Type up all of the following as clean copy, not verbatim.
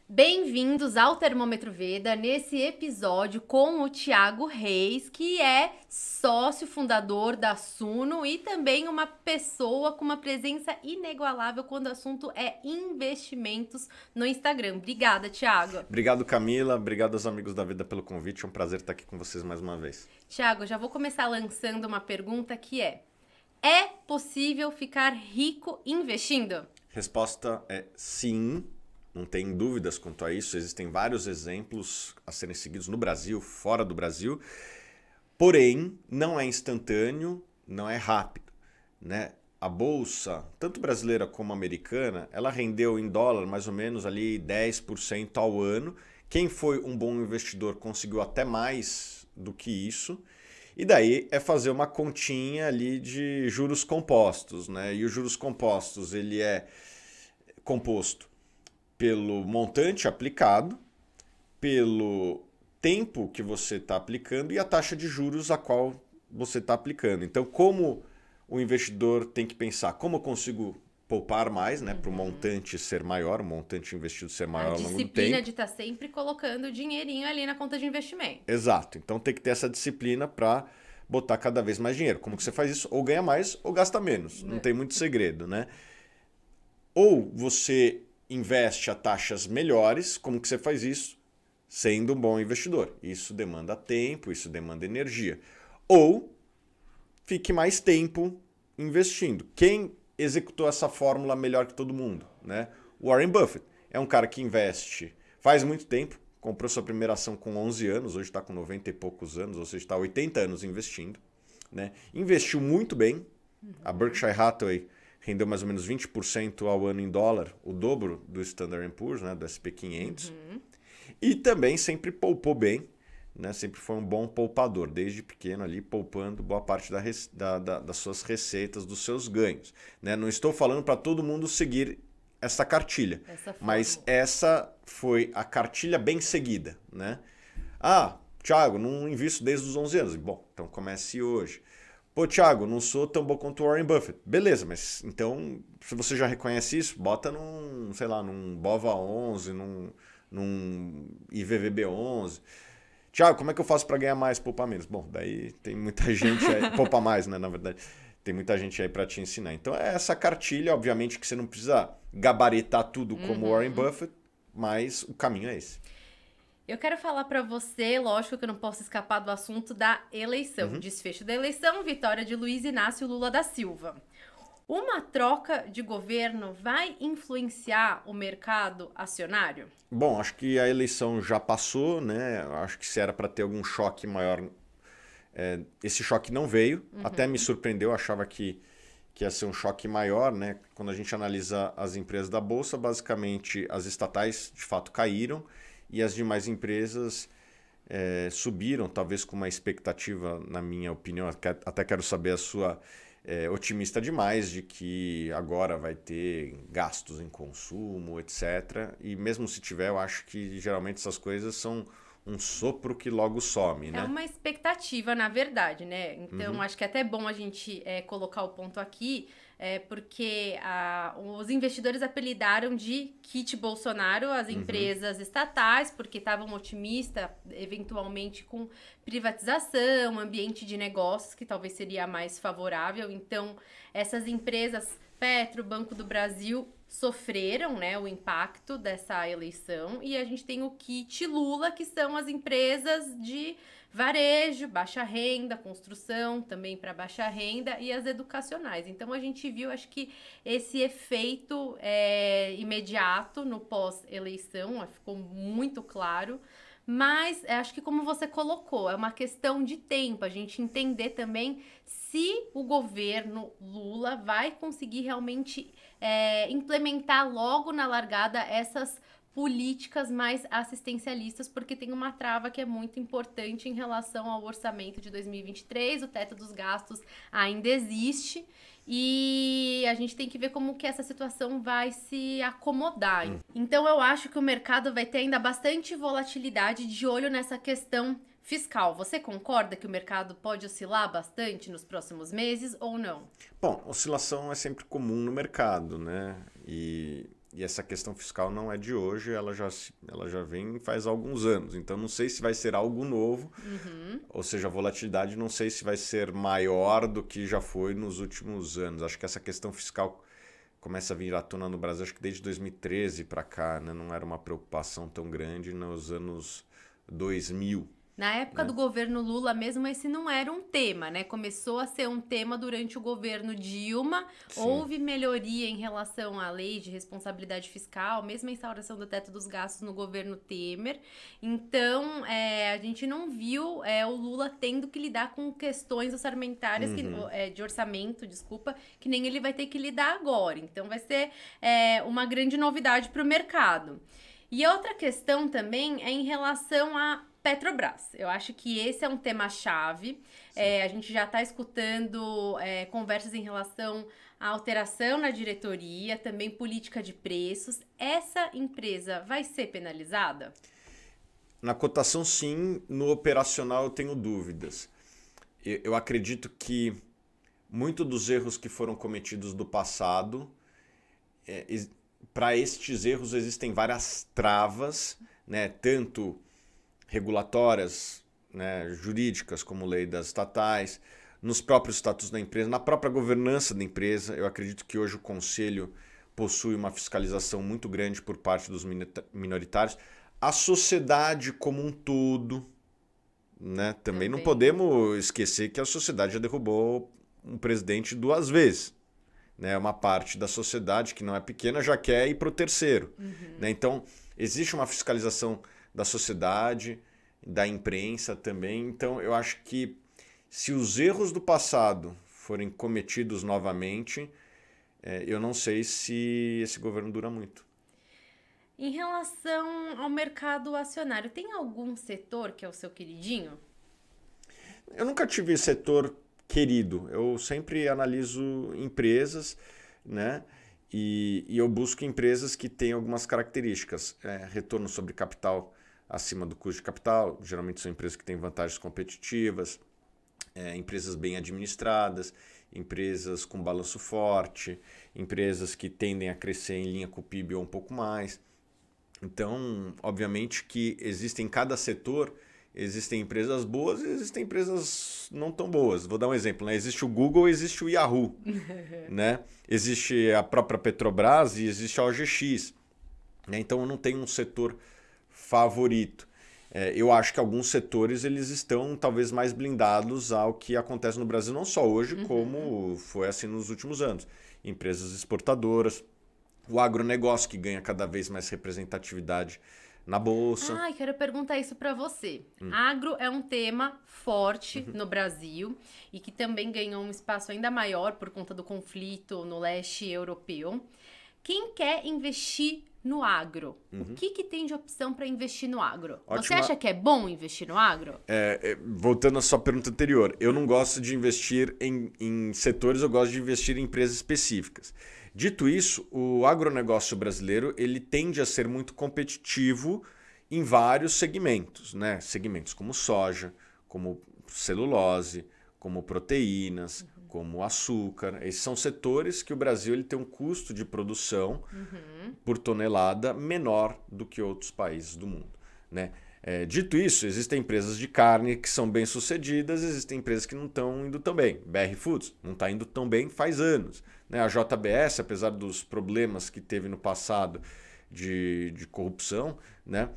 Bem-vindos ao Termômetro Veda, nesse episódio com o Thiago Reis, que é sócio fundador da Suno e também uma pessoa com uma presença inigualável quando o assunto é investimentos no Instagram. Obrigada, Thiago. Obrigado, Camila. Obrigado aos amigos da Vida pelo convite. É um prazer estar aqui com vocês mais uma vez. Thiago, já vou começar lançando uma pergunta que é possível ficar rico investindo? Resposta é sim. Não tem dúvidas quanto a isso. Existem vários exemplos a serem seguidos no Brasil, fora do Brasil. Porém, não é instantâneo, não é rápido, né? A bolsa, tanto brasileira como americana, ela rendeu em dólar mais ou menos ali 10% ao ano. Quem foi um bom investidor conseguiu até mais do que isso. E daí é fazer uma continha ali de juros compostos, né? E os juros compostos, ele é composto pelo montante aplicado, pelo tempo que você está aplicando e a taxa de juros a qual você está aplicando. Então, como o investidor tem que pensar como eu consigo poupar mais, né, para o montante ser maior, o montante investido ser maior ao longo do tempo. A disciplina de estar sempre colocando dinheirinho ali na conta de investimento. Exato. Então tem que ter essa disciplina para botar cada vez mais dinheiro. Como que você faz isso? Ou ganha mais ou gasta menos. Não tem muito segredo, né? Ou você investe a taxas melhores. Como que você faz isso? Sendo um bom investidor. Isso demanda tempo, isso demanda energia. Ou fique mais tempo investindo. Quem executou essa fórmula melhor que todo mundo, né? Warren Buffett é um cara que investe faz muito tempo, comprou sua primeira ação com 11 anos, hoje está com 90 e poucos anos, ou seja, está 80 anos investindo, né? Investiu muito bem. A Berkshire Hathaway rendeu mais ou menos 20% ao ano em dólar, o dobro do Standard & Poor's, né, do SP500. E também sempre poupou bem, né? Sempre foi um bom poupador, desde pequeno ali, poupando boa parte das suas receitas, dos seus ganhos, né? Não estou falando para todo mundo seguir essa cartilha, mas essa foi a cartilha bem seguida, né? Ah, Thiago, não invisto desde os 11 anos. Bom, então comece hoje. Pô, Thiago, não sou tão bom quanto o Warren Buffett. Beleza, mas então, se você já reconhece isso, bota num, sei lá, num BOVA11, num IVVB11. Thiago, como é que eu faço para ganhar mais, poupar menos? Bom, daí tem muita gente aí, poupar mais, né, na verdade. Tem muita gente aí para te ensinar. Então é essa cartilha, obviamente que você não precisa gabaritar tudo como Warren Buffett, mas o caminho é esse. Eu quero falar pra você, lógico que eu não posso escapar do assunto da eleição. Desfecho da eleição, vitória de Luiz Inácio Lula da Silva. Uma troca de governo vai influenciar o mercado acionário? Bom, acho que a eleição já passou, né? Acho que se era para ter algum choque maior, esse choque não veio. Até me surpreendeu, achava que ia ser um choque maior, né? Quando a gente analisa as empresas da Bolsa, basicamente as estatais de fato caíram e as demais empresas subiram, talvez com uma expectativa, na minha opinião, até quero saber a sua, otimista demais, de que agora vai ter gastos em consumo, etc. E mesmo se tiver, eu acho que geralmente essas coisas são um sopro que logo some, né? É uma expectativa, na verdade, né? Então, acho que é até bom a gente colocar o ponto aqui, porque os investidores apelidaram de kit Bolsonaro as empresas estatais, porque estavam otimistas, eventualmente, com privatização, ambiente de negócios, que talvez seria mais favorável. Então, essas empresas, Petro, Banco do Brasil, sofreram, né, o impacto dessa eleição, e a gente tem o kit Lula, que são as empresas de varejo, baixa renda, construção também para baixa renda, e as educacionais. Então a gente viu, acho que esse efeito imediato no pós-eleição, ficou muito claro. Mas acho que, como você colocou, é uma questão de tempo, a gente entender também se o governo Lula vai conseguir realmente implementar logo na largada essas políticas mais assistencialistas, porque tem uma trava que é muito importante em relação ao orçamento de 2023, o teto dos gastos ainda existe, e a gente tem que ver como que essa situação vai se acomodar. Então eu acho que o mercado vai ter ainda bastante volatilidade, de olho nessa questão fiscal. Você concorda que o mercado pode oscilar bastante nos próximos meses ou não? Bom, oscilação é sempre comum no mercado, né? E E essa questão fiscal não é de hoje, ela já vem faz alguns anos. Então, não sei se vai ser algo novo, ou seja, a volatilidade não sei se vai ser maior do que já foi nos últimos anos. Acho que essa questão fiscal começa a vir à tona no Brasil, acho que desde 2013 para cá, né? Não era uma preocupação tão grande nos anos 2000. Na época do governo Lula mesmo, esse não era um tema, né? Começou a ser um tema durante o governo Dilma. Sim. Houve melhoria em relação à lei de responsabilidade fiscal, mesmo a instauração do teto dos gastos no governo Temer. Então, a gente não viu o Lula tendo que lidar com questões orçamentárias, de orçamento, desculpa, que nem ele vai ter que lidar agora. Então, vai ser uma grande novidade para o mercado. E outra questão também é em relação a Petrobras. Eu acho que esse é um tema-chave. A gente já está escutando conversas em relação à alteração na diretoria, também política de preços. Essa empresa vai ser penalizada? Na cotação, sim. No operacional, eu tenho dúvidas. Eu acredito que muito dos erros que foram cometidos do passado, para estes erros existem várias travas, né? Tanto regulatórias, né, jurídicas, como lei das estatais, nos próprios estatutos da empresa, na própria governança da empresa. Eu acredito que hoje o Conselho possui uma fiscalização muito grande por parte dos minoritários. A sociedade como um todo, né, também não podemos esquecer que a sociedade já derrubou um presidente 2 vezes. Né, uma parte da sociedade, que não é pequena, já quer ir para o terceiro. Né? Então, existe uma fiscalização da sociedade, da imprensa também. Então, eu acho que se os erros do passado forem cometidos novamente, eu não sei se esse governo dura muito. Em relação ao mercado acionário, tem algum setor que é o seu queridinho? Eu nunca tive setor querido. Eu sempre analiso empresas, né? E eu busco empresas que têm algumas características. Retorno sobre capital acima do custo de capital, geralmente são empresas que têm vantagens competitivas, empresas bem administradas, empresas com balanço forte, empresas que tendem a crescer em linha com o PIB ou um pouco mais. Então, obviamente que existem em cada setor, existem empresas boas e existem empresas não tão boas. Vou dar um exemplo, né? Existe o Google e existe o Yahoo. Né? Existe a própria Petrobras e existe a OGX. Né? Então, eu não tenho um setor favorito. Eu acho que alguns setores eles estão talvez mais blindados ao que acontece no Brasil, não só hoje, como foi assim nos últimos anos. Empresas exportadoras, o agronegócio que ganha cada vez mais representatividade na bolsa. Quero perguntar isso para você. Agro é um tema forte no Brasil e que também ganhou um espaço ainda maior por conta do conflito no leste europeu. Quem quer investir no agro, o que tem de opção para investir no agro? Ótima. Você acha que é bom investir no agro? Voltando à sua pergunta anterior, eu não gosto de investir em setores, eu gosto de investir em empresas específicas. Dito isso, o agronegócio brasileiro ele tende a ser muito competitivo em vários segmentos, né? Segmentos como soja, como celulose, como proteínas, como açúcar. Esses são setores que o Brasil ele tem um custo de produção por tonelada menor do que outros países do mundo. Né? Dito isso, existem empresas de carne que são bem-sucedidas, existem empresas que não estão indo tão bem. BR Foods não está indo tão bem faz anos. Né? A JBS, apesar dos problemas que teve no passado de corrupção, né?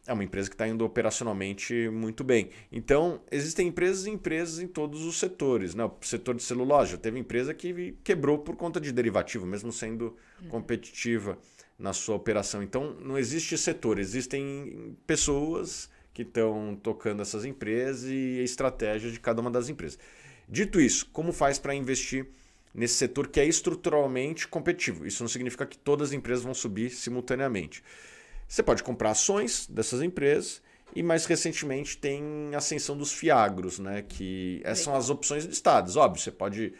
É uma empresa que está indo operacionalmente muito bem. Então, existem empresas e empresas em todos os setores. Né? O setor de celulose, já teve empresa que quebrou por conta de derivativo, mesmo sendo competitiva na sua operação. Então, não existe setor, existem pessoas que estão tocando essas empresas e a estratégia de cada uma das empresas. Dito isso, como faz para investir nesse setor que é estruturalmente competitivo? Isso não significa que todas as empresas vão subir simultaneamente. Você pode comprar ações dessas empresas e mais recentemente tem a ascensão dos fiagros, né? Que essas são as opções listadas. Óbvio, você pode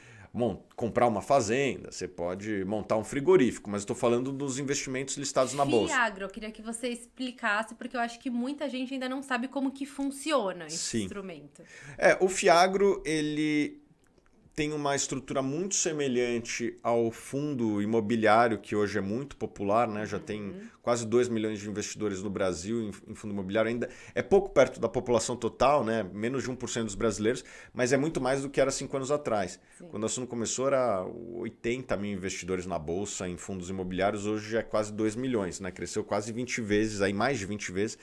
comprar uma fazenda, você pode montar um frigorífico, mas estou falando dos investimentos listados na bolsa. Fiagro, eu queria que você explicasse, porque eu acho que muita gente ainda não sabe como que funciona esse instrumento. O fiagro, ele tem uma estrutura muito semelhante ao fundo imobiliário, que hoje é muito popular, né? Já tem quase 2 milhões de investidores no Brasil em fundo imobiliário. Ainda é pouco perto da população total, né? Menos de 1% dos brasileiros, mas é muito mais do que era 5 anos atrás. Sim. Quando a Suno começou, era 80 mil investidores na Bolsa em fundos imobiliários. Hoje já é quase 2 milhões, né? Cresceu quase 20 vezes, aí mais de 20 vezes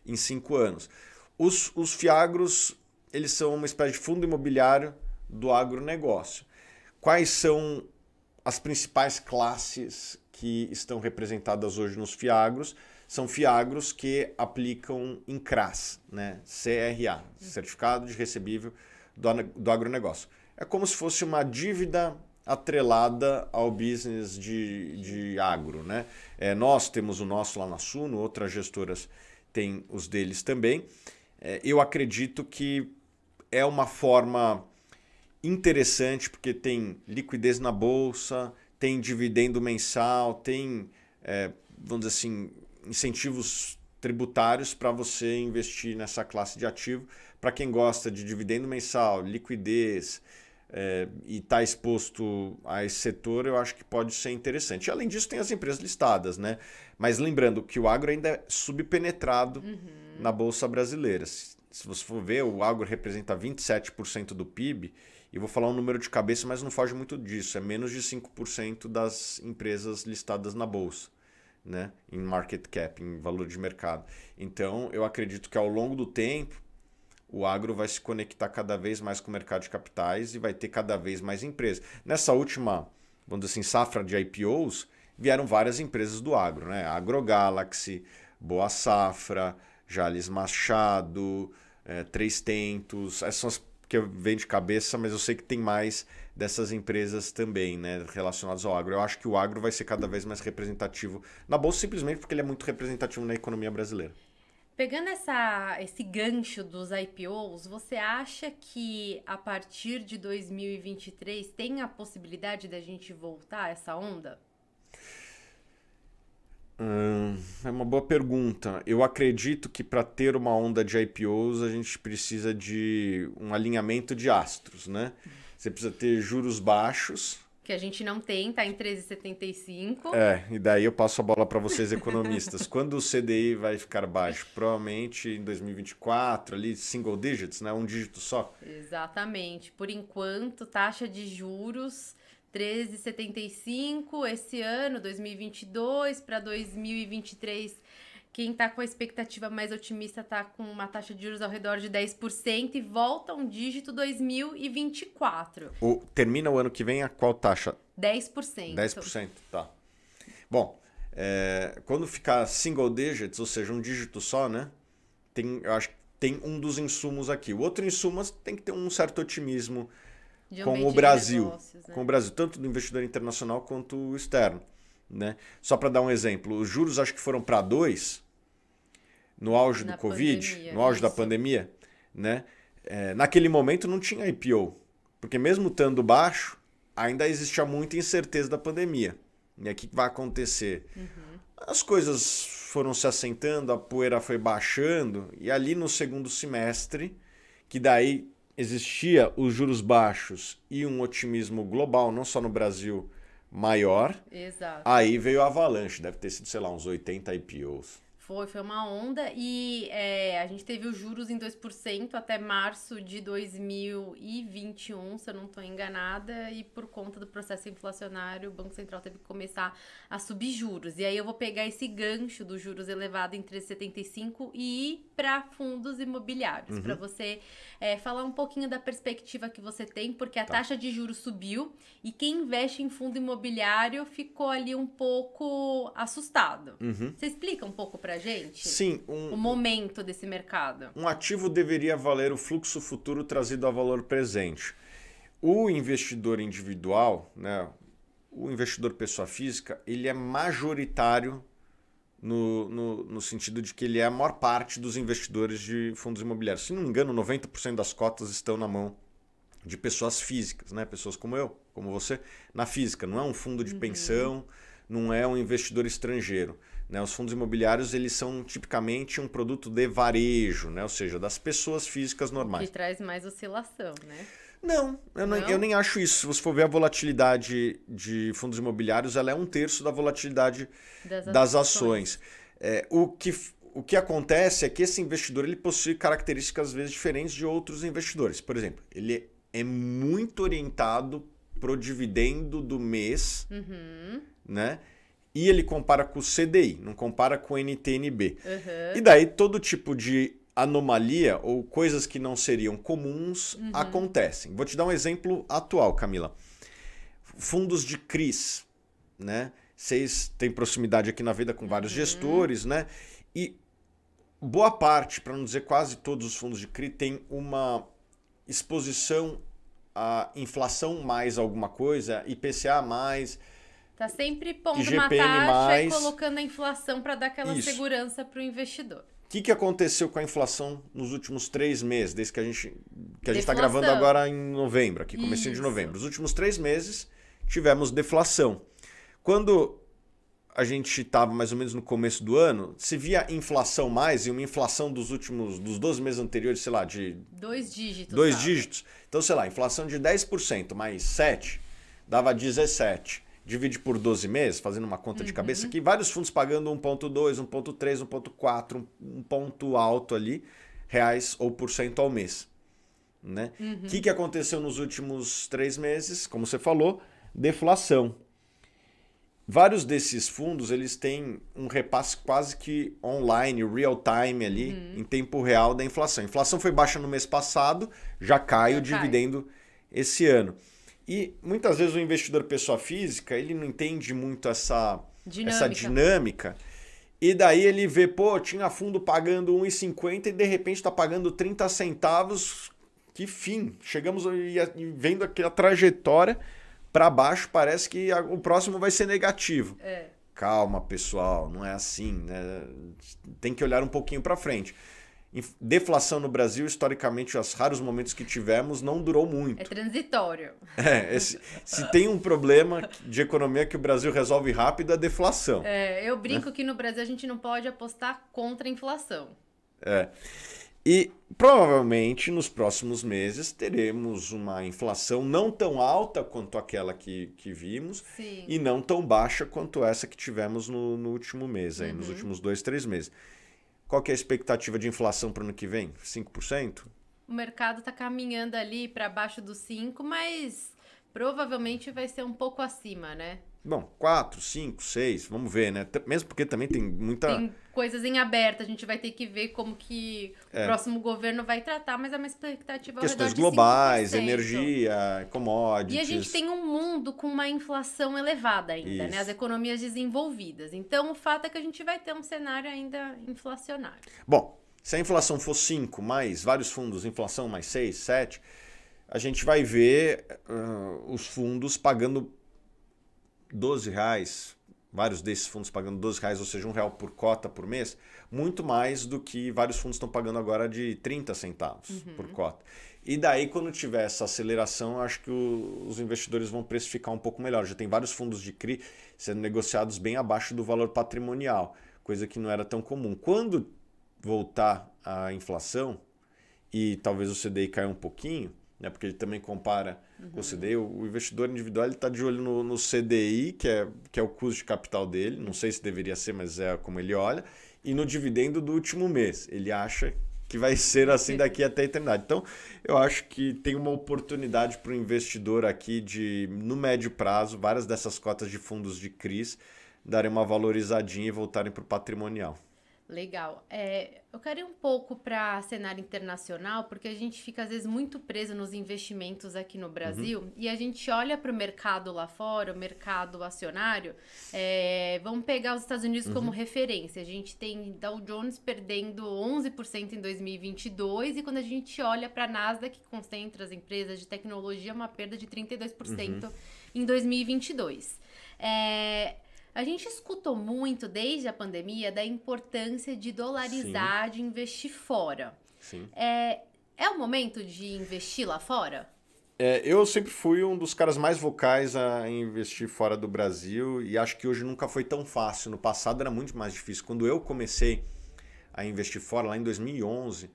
em 5 anos. Os FIAGROS, eles são uma espécie de fundo imobiliário do agronegócio. Quais são as principais classes que estão representadas hoje nos FIAGROS? São FIAGROS que aplicam em CRAS, né? CRA, Certificado de Recebível do Agronegócio. É como se fosse uma dívida atrelada ao business de agro, né? Nós temos o nosso lá na Suno, outras gestoras têm os deles também. Eu acredito que é uma forma interessante, porque tem liquidez na bolsa, tem dividendo mensal, tem, vamos dizer assim, incentivos tributários para você investir nessa classe de ativo. Para quem gosta de dividendo mensal, liquidez e está exposto a esse setor, eu acho que pode ser interessante. E, além disso, tem as empresas listadas, né? Mas lembrando que o agro ainda é subpenetrado na Bolsa Brasileira. Se você for ver, o agro representa 27% do PIB. E vou falar um número de cabeça, mas não foge muito disso. É menos de 5% das empresas listadas na Bolsa, né? Em market cap, em valor de mercado. Então, eu acredito que ao longo do tempo, o agro vai se conectar cada vez mais com o mercado de capitais e vai ter cada vez mais empresas. Nessa última, vamos dizer assim, safra de IPOs, vieram várias empresas do agro, né? AgroGalaxy, Boa Safra, Jalles Machado, Três Tentos, essas são as que eu venho de cabeça, mas eu sei que tem mais dessas empresas também, né, relacionadas ao agro. Eu acho que o agro vai ser cada vez mais representativo na Bolsa, simplesmente porque ele é muito representativo na economia brasileira. Pegando esse gancho dos IPOs, você acha que a partir de 2023 tem a possibilidade da gente voltar a essa onda? É uma boa pergunta. Eu acredito que para ter uma onda de IPOs a gente precisa de um alinhamento de astros, né? Você precisa ter juros baixos. Que a gente não tem, tá em 13,75. E daí eu passo a bola para vocês economistas. Quando o CDI vai ficar baixo? Provavelmente em 2024, ali single digits, né? Um dígito só. Exatamente. Por enquanto, taxa de juros 13,75 esse ano, 2022 para 2023. Quem está com a expectativa mais otimista está com uma taxa de juros ao redor de 10% e volta a um dígito 2024. Termina o ano que vem a qual taxa? 10%. 10%, tá. Bom, quando ficar single digits, ou seja, um dígito só, né? Eu acho que tem um dos insumos aqui. O outro insumo tem que ter um certo otimismo com o Brasil, negócios, né? Com o Brasil, tanto do investidor internacional quanto o externo, né? Só para dar um exemplo, os juros acho que foram para 2 no auge do Covid, no auge da pandemia, né? Naquele momento não tinha IPO, porque mesmo estando baixo, ainda existia muita incerteza da pandemia. E o que vai acontecer? As coisas foram se assentando, a poeira foi baixando, e ali no segundo semestre, que daí existia os juros baixos e um otimismo global, não só no Brasil, maior. Exato. Aí veio a avalanche, deve ter sido, sei lá, uns 80 IPOs. Foi uma onda e a gente teve os juros em 2% até março de 2021, se eu não estou enganada, e por conta do processo inflacionário, o Banco Central teve que começar a subir juros. E aí eu vou pegar esse gancho dos juros elevado em 13,75 e ir para fundos imobiliários, para você falar um pouquinho da perspectiva que você tem, porque a taxa de juros subiu e quem investe em fundo imobiliário ficou ali um pouco assustado. Você explica um pouco para gente? Sim. O momento desse mercado. Um ativo deveria valer o fluxo futuro trazido ao valor presente. O investidor individual, né, o investidor pessoa física, ele é majoritário no sentido de que ele é a maior parte dos investidores de fundos imobiliários. Se não me engano, 90% das cotas estão na mão de pessoas físicas, né? Pessoas como eu, como você, na física. Não é um fundo de pensão, não é um investidor estrangeiro. Né? Os fundos imobiliários, eles são tipicamente um produto de varejo, né? Ou seja, das pessoas físicas normais. Que traz mais oscilação, né? Não, eu nem acho isso. Se você for ver a volatilidade de fundos imobiliários, ela é 1/3 da volatilidade das ações. O que acontece é que esse investidor ele possui características às vezes diferentes de outros investidores. Por exemplo, ele é muito orientado pro dividendo do mês, né? E ele compara com o CDI, não compara com o NTN-B. E daí todo tipo de anomalia ou coisas que não seriam comuns acontecem. Vou te dar um exemplo atual, Camila. Fundos de CRIs, né? Vocês têm proximidade aqui na vida com vários gestores, né? E boa parte, para não dizer quase todos os fundos de CRI, tem uma exposição à inflação mais alguma coisa, IPCA mais... Tá sempre pondo IGPM uma taxa mais... e colocando a inflação para dar aquela Isso. segurança para o investidor. O que aconteceu com a inflação nos últimos 3 meses, desde que a gente está Deflação. gravando agora em novembro, aqui, comecinho de Isso. novembro. Os últimos 3 meses tivemos deflação. Quando a gente estava mais ou menos no começo do ano, se via inflação mais, e uma inflação dos 12 meses anteriores, sei lá, de 2 dígitos. 2 sabe? dígitos. Então, sei lá, inflação de 10% mais 7 dava 17. Divide por 12 meses, fazendo uma conta de cabeça aqui, vários fundos pagando 1,2, 1,3, 1,4, um ponto alto ali, reais ou por cento ao mês. Né? O que aconteceu nos últimos 3 meses? Como você falou, deflação. Vários desses fundos eles têm um repasse quase que online, real time ali, em tempo real da inflação. A inflação foi baixa no mês passado, já cai o dividendo esse ano. E muitas vezes o investidor pessoa física, ele não entende muito essa dinâmica. E daí ele vê, pô, tinha fundo pagando 1,50 e de repente está pagando 30 centavos. Que fim! Chegamos vendo aqui a trajetória para baixo, parece que o próximo vai ser negativo. Calma, pessoal, não é assim, né? Tem que olhar um pouquinho para frente. Deflação no Brasil, historicamente, os raros momentos que tivemos, não durou muito. É transitório. Se tem um problema de economia que o Brasil resolve rápido, é a deflação. Eu brinco que no Brasil a gente não pode apostar contra a inflação. E provavelmente nos próximos meses teremos uma inflação não tão alta quanto aquela que vimos. Sim. E não tão baixa quanto essa que tivemos no último mês, aí, nos últimos 2, 3 meses. Qual que é a expectativa de inflação para o ano que vem? 5%? O mercado está caminhando ali para baixo dos 5%, mas provavelmente vai ser um pouco acima, né? Bom, 4, 5, 6, vamos ver, né? Mesmo porque também tem muita... Tem coisas em aberto, a gente vai ter que ver como que o próximo governo vai tratar, mas é uma expectativa ao questões redor de globais, 5%. energia, commodities... E a gente tem um mundo com uma inflação elevada ainda, né? Isso. As economias desenvolvidas. Então, o fato é que a gente vai ter um cenário ainda inflacionário. Bom, se a inflação for 5, mais vários fundos, inflação mais 6, 7, a gente vai ver os fundos pagando R$12, vários desses fundos pagando R$12, ou seja, R$1 por cota por mês, muito mais do que vários fundos estão pagando agora de 30 centavos por cota. E daí, quando tiver essa aceleração, eu acho que os investidores vão precificar um pouco melhor. Já tem vários fundos de CRI sendo negociados bem abaixo do valor patrimonial, coisa que não era tão comum. Quando voltar a inflação e talvez o CDI caia um pouquinho, né, porque ele também compara com o CDI, o investidor individual está de olho no CDI, que é o custo de capital dele, não sei se deveria ser, mas é como ele olha, e no dividendo do último mês. Ele acha que vai ser assim daqui até a eternidade. Então, eu acho que tem uma oportunidade para o investidor aqui de, no médio prazo, várias dessas cotas de fundos de CRIs darem uma valorizadinha e voltarem para o patrimonial. Legal. Eu quero ir um pouco para cenário internacional, porque a gente fica, às vezes, muito preso nos investimentos aqui no Brasil e a gente olha para o mercado lá fora, o mercado acionário. Vamos pegar os Estados Unidos como referência. A gente tem Dow Jones perdendo 11% em 2022 e quando a gente olha para a Nasdaq, que concentra as empresas de tecnologia, uma perda de 32% em 2022. A gente escutou muito desde a pandemia da importância de dolarizar, de investir fora. Sim. É o momento de investir lá fora? Eu sempre fui um dos caras mais vocais a investir fora do Brasil e acho que hoje nunca foi tão fácil. No passado era muito mais difícil. Quando eu comecei a investir fora, lá em 2011,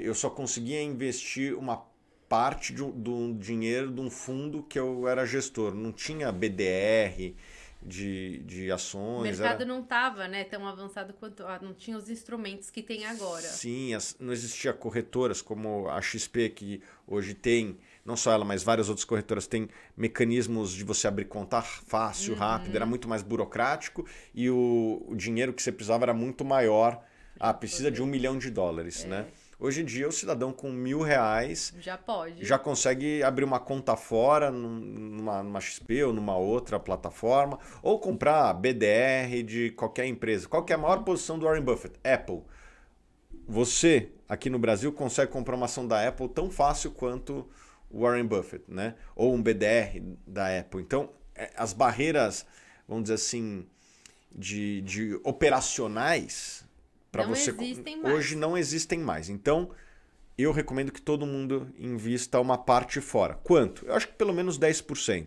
eu só conseguia investir uma parte do dinheiro de um fundo que eu era gestor. Não tinha BDR de ações. O mercado não estava, né, tão avançado quanto... não tinha os instrumentos que tem agora. Sim, não existia corretoras como a XP, que hoje tem, não só ela, mas várias outras corretoras têm mecanismos de você abrir conta fácil, rápido, era muito mais burocrático e o dinheiro que você precisava era muito maior. Precisa de $1 milhão, né? Hoje em dia, o cidadão com R$1.000 já consegue abrir uma conta fora numa XP ou numa outra plataforma, ou comprar BDR de qualquer empresa. Qual que é a maior posição do Warren Buffett? Apple. Você, aqui no Brasil, consegue comprar uma ação da Apple tão fácil quanto o Warren Buffett, né? Ou um BDR da Apple. Então, as barreiras, vamos dizer assim, de operacionais... Hoje não existem mais. Então, eu recomendo que todo mundo invista uma parte fora. Quanto? Eu acho que pelo menos 10%.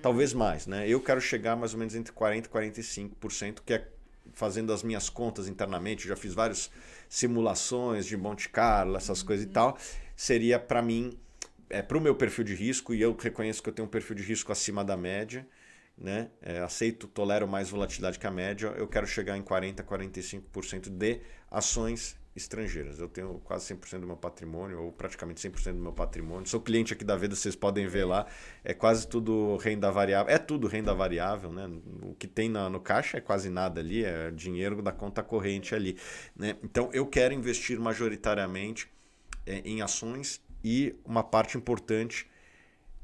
Talvez mais, né? Eu quero chegar mais ou menos entre 40% e 45%, que é fazendo as minhas contas internamente. Eu já fiz várias simulações de Monte Carlo, essas coisas e tal. Seria para mim, para o meu perfil de risco, e eu reconheço que eu tenho um perfil de risco acima da média, né? Tolero mais volatilidade que a média, eu quero chegar em 40%, 45% de ações estrangeiras. Eu tenho quase 100% do meu patrimônio, ou praticamente 100% do meu patrimônio. Sou cliente aqui da Veda, vocês podem ver lá, é quase tudo renda variável. É tudo renda variável, né? O que tem no caixa é quase nada ali, é dinheiro da conta corrente ali, né? Então eu quero investir majoritariamente em ações e uma parte importante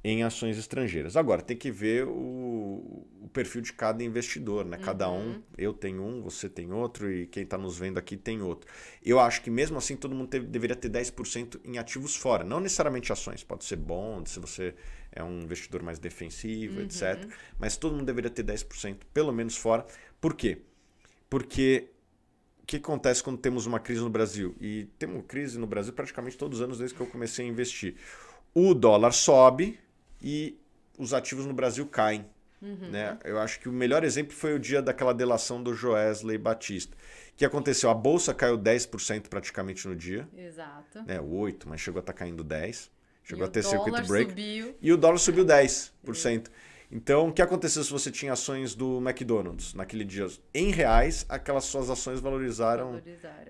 em ações estrangeiras. Agora, tem que ver o perfil de cada investidor, né? Cada um, eu tenho um, você tem outro e quem está nos vendo aqui tem outro. Eu acho que mesmo assim todo mundo deveria ter 10% em ativos fora, não necessariamente ações, pode ser bond, se você é um investidor mais defensivo, etc. Mas todo mundo deveria ter 10% pelo menos fora. Por quê? Porque o que acontece quando temos uma crise no Brasil? E temos crise no Brasil praticamente todos os anos desde que eu comecei a investir. O dólar sobe e os ativos no Brasil caem. Né? Eu acho que o melhor exemplo foi o dia daquela delação do Joesley Batista. O que aconteceu? A bolsa caiu 10% praticamente no dia. Exato. 8%, mas chegou a estar caindo 10%. Chegou a ter circuit break. E o dólar subiu 10%. Então, o que aconteceu se você tinha ações do McDonald's naquele dia? Em reais, aquelas suas ações valorizaram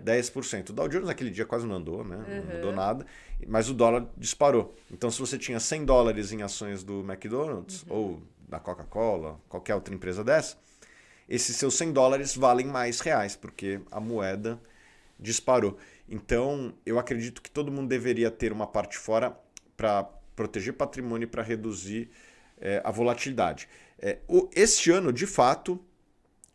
10%. O Dow Jones naquele dia quase não andou, né? Não mudou nada, mas o dólar disparou. Então, se você tinha $100 em ações do McDonald's ou da Coca-Cola, qualquer outra empresa dessa, esses seus $100 valem mais reais, porque a moeda disparou. Então, eu acredito que todo mundo deveria ter uma parte fora para proteger patrimônio e para reduzir a volatilidade. Este ano, de fato,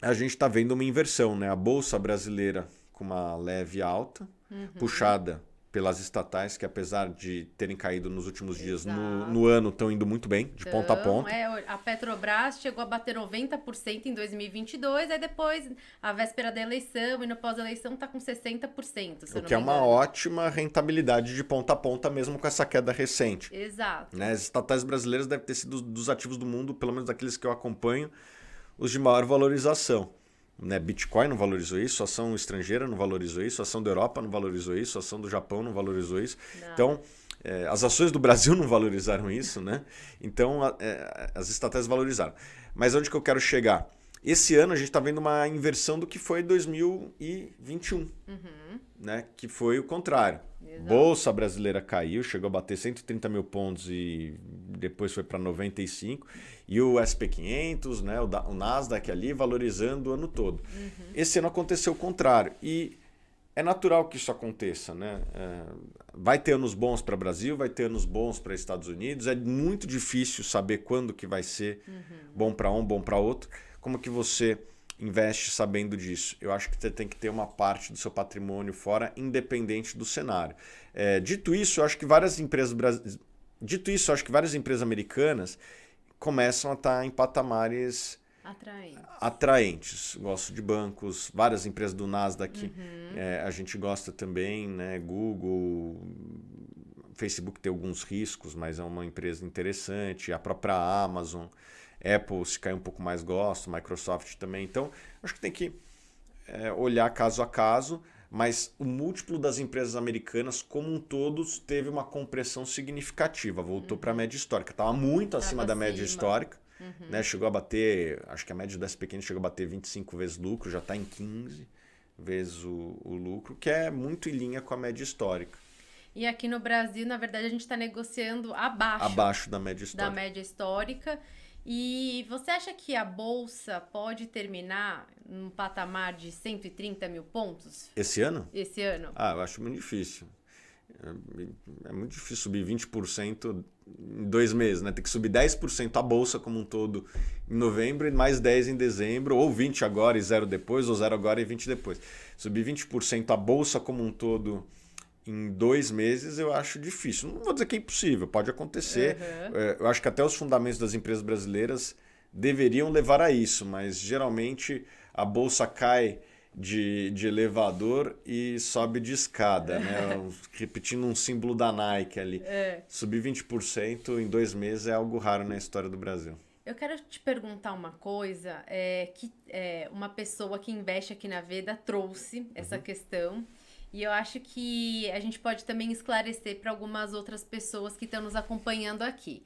a gente está vendo uma inversão, né? A Bolsa brasileira com uma leve alta, puxada pelas estatais, que apesar de terem caído nos últimos dias no ano, estão indo muito bem, de ponta a ponta. A Petrobras chegou a bater 90% em 2022, aí depois, a véspera da eleição e no pós-eleição, está com 60%. O que é uma ótima rentabilidade de ponta a ponta, mesmo com essa queda recente. Exato. Né? As estatais brasileiras devem ter sido dos ativos do mundo, pelo menos daqueles que eu acompanho, os de maior valorização. Né? Bitcoin não valorizou isso, a ação estrangeira não valorizou isso, a ação da Europa não valorizou isso, a ação do Japão não valorizou isso. Não. Então, as ações do Brasil não valorizaram isso, né? Então, as estatais valorizaram. Mas onde que eu quero chegar? Esse ano a gente está vendo uma inversão do que foi 2021, né? Que foi o contrário. Exato. Bolsa brasileira caiu, chegou a bater 130 mil pontos e depois foi para 95. E o SP500, né, o Nasdaq ali valorizando o ano todo. Esse ano aconteceu o contrário. E é natural que isso aconteça. Né? Vai ter anos bons para o Brasil, vai ter anos bons para Estados Unidos. É muito difícil saber quando que vai ser bom para um, bom para outro. Como que você investe sabendo disso? Eu acho que você tem que ter uma parte do seu patrimônio fora, independente do cenário. Dito isso, eu acho que várias empresas americanas começam a estar em patamares atraentes. Gosto de bancos, várias empresas do Nasdaq, a gente gosta também, né? Google, Facebook tem alguns riscos, mas é uma empresa interessante, a própria Amazon, Apple, se cair um pouco mais gosto, Microsoft também. Então, acho que tem que olhar caso a caso, mas o múltiplo das empresas americanas como um todo teve uma compressão significativa, voltou para a média histórica. Estava muito acima da média histórica, né? Chegou a bater, acho que a média das pequenas chegou a bater 25 vezes lucro, já está em 15 vezes o lucro, que é muito em linha com a média histórica. E aqui no Brasil, na verdade, a gente está negociando abaixo da média histórica. E você acha que a Bolsa pode terminar num patamar de 130 mil pontos? Esse ano? Esse ano. Eu acho muito difícil. É muito difícil subir 20% em 2 meses, né? Tem que subir 10% a Bolsa como um todo em novembro e mais 10% em dezembro, ou 20% agora e 0% depois, ou 0% agora e 20% depois. Subir 20% a Bolsa como um todo em 2 meses eu acho difícil. Não vou dizer que é impossível, pode acontecer. Eu acho que até os fundamentos das empresas brasileiras deveriam levar a isso, mas geralmente a Bolsa cai de elevador e sobe de escada, né? Repetindo um símbolo da Nike ali. Subir 20% em 2 meses é algo raro na história do Brasil. Eu quero te perguntar uma coisa, que uma pessoa que investe aqui na Veda trouxe essa questão, e eu acho que a gente pode também esclarecer para algumas outras pessoas que estão nos acompanhando aqui.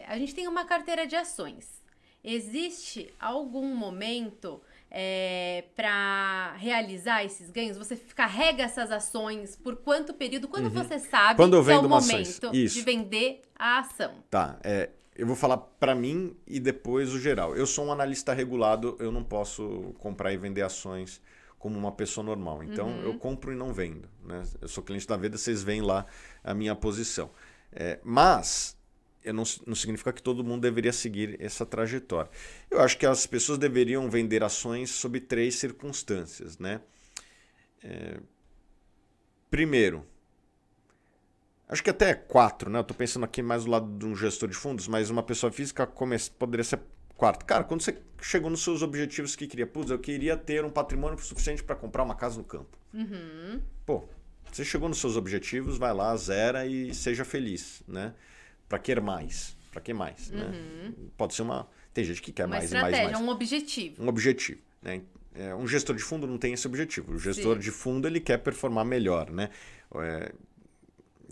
A gente tem uma carteira de ações. Existe algum momento para realizar esses ganhos? Você carrega essas ações por quanto período? Quando você sabe que é o momento de vender a ação? Tá, eu vou falar para mim e depois o geral. Eu sou um analista regulado, eu não posso comprar e vender ações como uma pessoa normal. Então, eu compro e não vendo, né? Eu sou cliente da Veda, vocês veem lá a minha posição. Mas não significa que todo mundo deveria seguir essa trajetória. Eu acho que as pessoas deveriam vender ações sob 3 circunstâncias, né? Primeiro, acho que até 4, né? Eu estou pensando aqui mais do lado de um gestor de fundos, mas uma pessoa física poderia ser 4. Cara, quando você chegou nos seus objetivos que queria, eu queria ter um patrimônio suficiente para comprar uma casa no campo. Pô, você chegou nos seus objetivos, vai lá, zera e seja feliz, né? Para que mais? Para que mais? Né? Pode ser tem gente que quer uma mais estratégia, e mais. Um objetivo. Um objetivo, né? Um gestor de fundo não tem esse objetivo. O gestor de fundo ele quer performar melhor, né?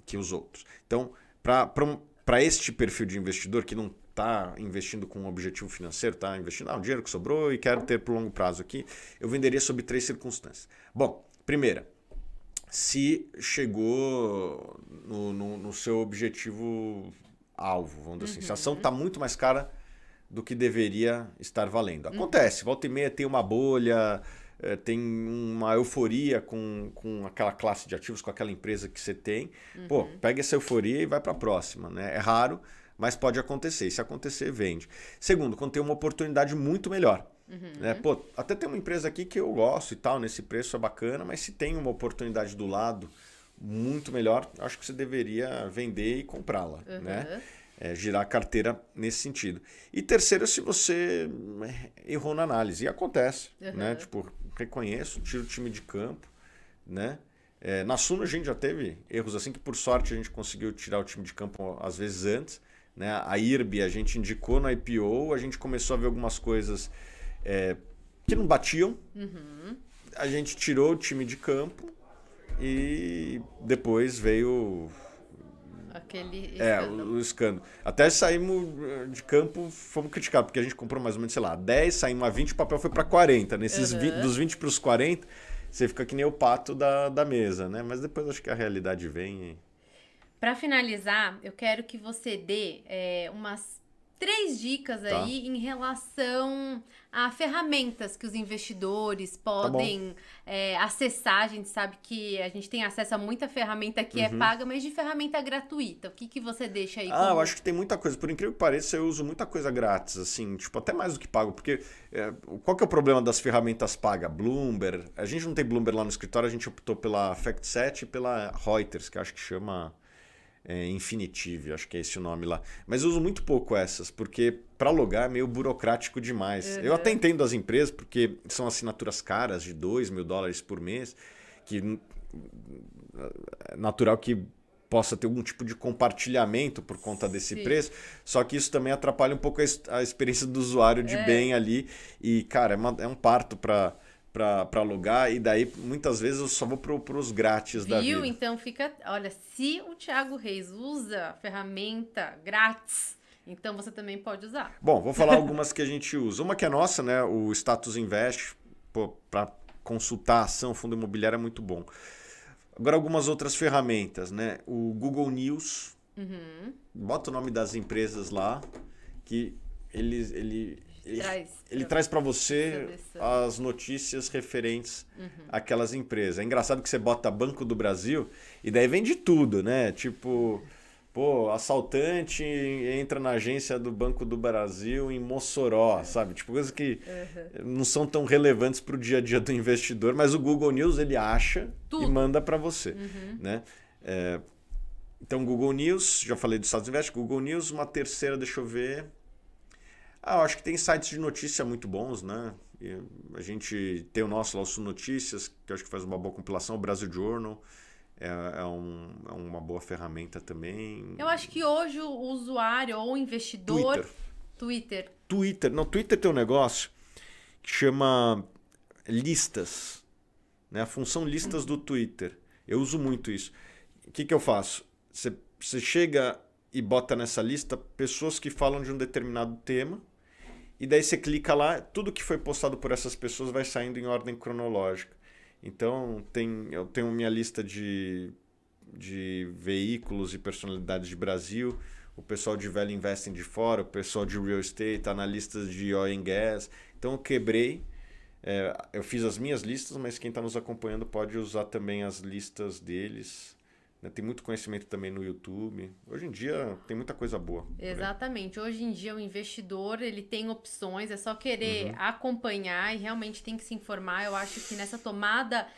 Que os outros. Então, para este perfil de investidor que não está investindo com um objetivo financeiro, está investindo o dinheiro que sobrou e quero ter por longo prazo aqui, eu venderia sob 3 circunstâncias. Bom, primeira, se chegou no seu objetivo alvo, vamos dizer assim. Se a ação está muito mais cara do que deveria estar valendo. Acontece, volta e meia tem uma bolha, tem uma euforia com aquela classe de ativos, com aquela empresa que você tem. Pô, pega essa euforia e vai para a próxima, né? É raro, mas pode acontecer. E se acontecer, vende. Segundo, quando tem uma oportunidade muito melhor. Né? Pô, até tem uma empresa aqui que eu gosto e tal, nesse preço é bacana, mas se tem uma oportunidade do lado muito melhor, acho que você deveria vender e comprá-la, né? Girar a carteira nesse sentido. E terceiro, se você errou na análise. E acontece, né? Tipo, reconheço, tiro o time de campo, né? Na Suno a gente já teve erros assim que por sorte a gente conseguiu tirar o time de campo às vezes antes, né? A IRB a gente indicou no IPO, a gente começou a ver algumas coisas que não batiam, a gente tirou o time de campo e depois veio aquele escândalo. O escândalo. Até saímos de campo, fomos criticados, porque a gente comprou mais ou menos, sei lá, 10, saímos a 20, o papel foi para 40. Nesses dos 20 para os 40, você fica que nem o pato da mesa, né? Mas depois acho que a realidade vem. Para finalizar, eu quero que você dê umas 3 dicas aí em relação a ferramentas que os investidores podem acessar. A gente sabe que a gente tem acesso a muita ferramenta que é paga, mas de ferramenta gratuita. O que você deixa aí? Eu acho que tem muita coisa. Por incrível que pareça, eu uso muita coisa grátis, assim, tipo, até mais do que pago. Porque qual que é o problema das ferramentas pagas? Bloomberg. A gente não tem Bloomberg lá no escritório, a gente optou pela FactSet e pela Reuters, que acho que chama Infinitive, acho que é esse o nome lá. Mas eu uso muito pouco essas, porque para logar é meio burocrático demais. Eu até entendo as empresas, porque são assinaturas caras de $2.000 por mês, que é natural que possa ter algum tipo de compartilhamento por conta desse preço, só que isso também atrapalha um pouco a experiência do usuário de bem ali. E, cara, é um parto para para alugar, e daí muitas vezes eu só vou pros grátis da vida. Então fica... Olha, se o Thiago Reis usa a ferramenta grátis, então você também pode usar. Bom, vou falar algumas que a gente usa. Uma que é nossa, né? O Status Invest, para consultar a ação, fundo imobiliário é muito bom. Agora algumas outras ferramentas, né? O Google News, bota o nome das empresas lá, que ele traz para você as notícias referentes àquelas empresas. É engraçado que você bota Banco do Brasil e daí vem de tudo, né? Tipo, pô, assaltante entra na agência do Banco do Brasil em Mossoró, sabe? Tipo, coisas que não são tão relevantes para o dia a dia do investidor, mas o Google News ele acha tudo e manda para você, né? Então, Google News, já falei do Status Invest, Google News, uma terceira, deixa eu ver... eu acho que tem sites de notícia muito bons, né? E a gente tem o nosso lá, o Sul Notícias, que eu acho que faz uma boa compilação, o Brasil Journal é uma boa ferramenta também. Eu acho que hoje o usuário ou o investidor... Twitter. Não, Twitter tem um negócio que chama listas, né? A função listas do Twitter. Eu uso muito isso. O que eu faço? Você chega e bota nessa lista pessoas que falam de um determinado tema, e daí você clica lá, tudo que foi postado por essas pessoas vai saindo em ordem cronológica. Então, eu tenho minha lista de veículos e personalidades de Brasil, o pessoal de Value Investing de fora, o pessoal de Real Estate, analistas de Oil and Gas. Então, eu quebrei, eu fiz as minhas listas, mas quem está nos acompanhando pode usar também as listas deles. Tem muito conhecimento também no YouTube. Hoje em dia tem muita coisa boa. Exatamente. Hoje em dia o investidor ele tem opções, é só querer acompanhar e realmente tem que se informar. Eu acho que nessa tomada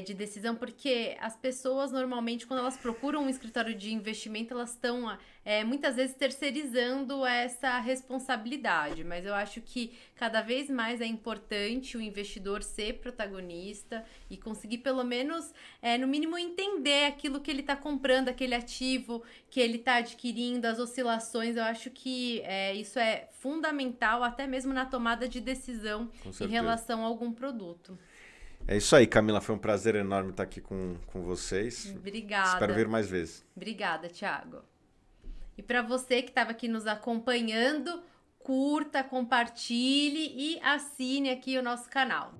de decisão, porque as pessoas normalmente quando elas procuram um escritório de investimento, elas estão muitas vezes terceirizando essa responsabilidade. Mas eu acho que cada vez mais é importante o investidor ser protagonista e conseguir pelo menos, no mínimo, entender aquilo que ele está comprando, aquele ativo que ele está adquirindo, as oscilações. Eu acho que isso é fundamental até mesmo na tomada de decisão em relação a algum produto. É isso aí, Camila. Foi um prazer enorme estar aqui com vocês. Obrigada. Espero vir mais vezes. Obrigada, Thiago. E para você que estava aqui nos acompanhando, curta, compartilhe e assine aqui o nosso canal.